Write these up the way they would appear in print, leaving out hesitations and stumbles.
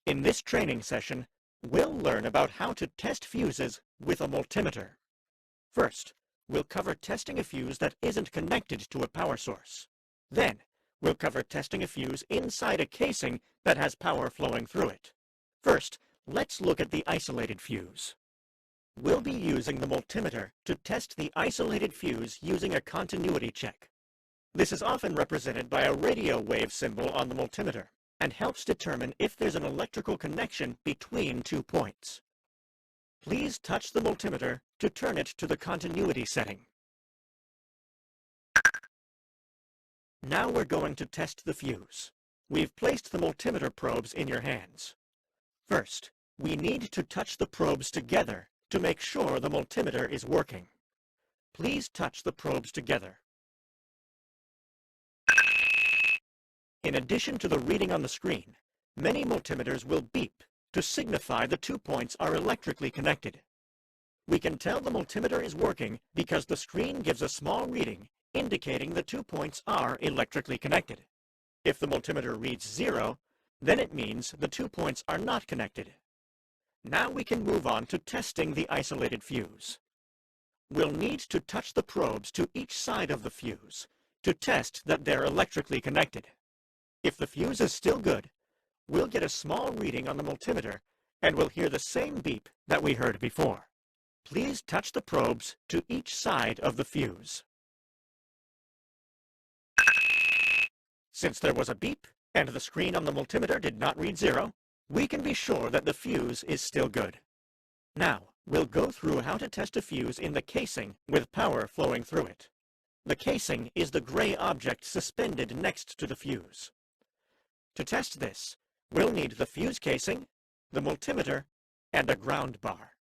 In this training session, we'll learn about how to test fuses with a multimeter. First, we'll cover testing a fuse that isn't connected to a power source. Then, we'll cover testing a fuse inside a casing that has power flowing through it. First, let's look at the isolated fuse. We'll be using the multimeter to test the isolated fuse using a continuity check. This is often represented by a radio wave symbol on the multimeter and helps determine if there's an electrical connection between 2 points. Please touch the multimeter to turn it to the continuity setting. Now we're going to test the fuse. We've placed the multimeter probes in your hands. First, we need to touch the probes together to make sure the multimeter is working. Please touch the probes together. In addition to the reading on the screen, many multimeters will beep to signify the 2 points are electrically connected. We can tell the multimeter is working because the screen gives a small reading indicating the 2 points are electrically connected. If the multimeter reads 0, then it means the 2 points are not connected. Now we can move on to testing the isolated fuse. We'll need to touch the probes to each side of the fuse to test that they're electrically connected. If the fuse is still good, we'll get a small reading on the multimeter and we'll hear the same beep that we heard before. Please touch the probes to each side of the fuse. Since there was a beep and the screen on the multimeter did not read 0, we can be sure that the fuse is still good. Now, we'll go through how to test a fuse in the casing with power flowing through it. The casing is the gray object suspended next to the fuse. To test this, we'll need the fuse casing, the multimeter, and a ground bar.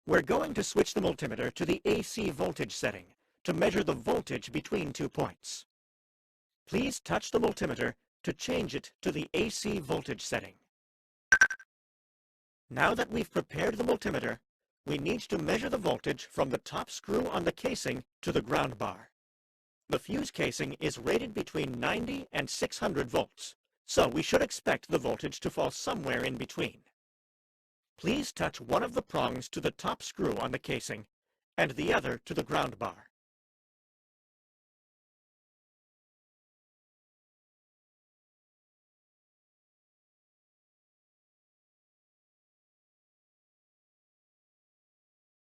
We're going to switch the multimeter to the AC voltage setting to measure the voltage between 2 points. Please touch the multimeter to change it to the AC voltage setting. Now that we've prepared the multimeter, we need to measure the voltage from the top screw on the casing to the ground bar. The fuse casing is rated between 90 and 600 volts, so we should expect the voltage to fall somewhere in between. Please touch one of the prongs to the top screw on the casing and the other to the ground bar.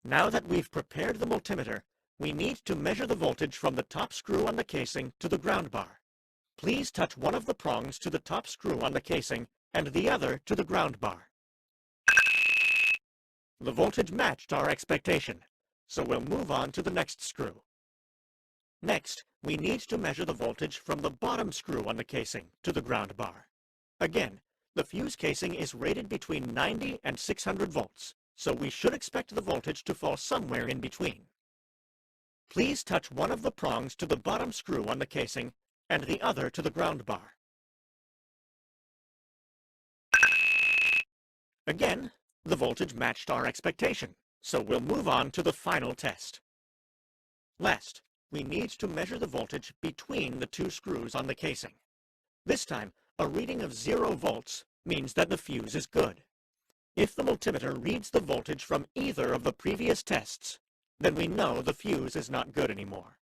Now that we've prepared the multimeter, we need to measure the voltage from the top screw on the casing to the ground bar. Please touch one of the prongs to the top screw on the casing and the other to the ground bar. The voltage matched our expectation, so we'll move on to the next screw. Next, we need to measure the voltage from the bottom screw on the casing to the ground bar. Again, the fuse casing is rated between 90 and 600 volts, so we should expect the voltage to fall somewhere in between. Please touch one of the prongs to the bottom screw on the casing and the other to the ground bar. Again, the voltage matched our expectation, so we'll move on to the final test. Last, we need to measure the voltage between the 2 screws on the casing. This time, a reading of 0 volts means that the fuse is good. If the multimeter reads the voltage from either of the previous tests, then we know the fuse is not good anymore.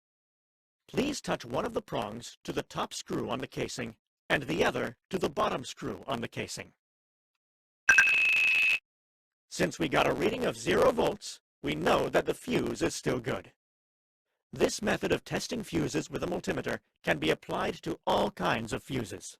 Please touch one of the prongs to the top screw on the casing and the other to the bottom screw on the casing. Since we got a reading of 0 volts, we know that the fuse is still good. This method of testing fuses with a multimeter can be applied to all kinds of fuses.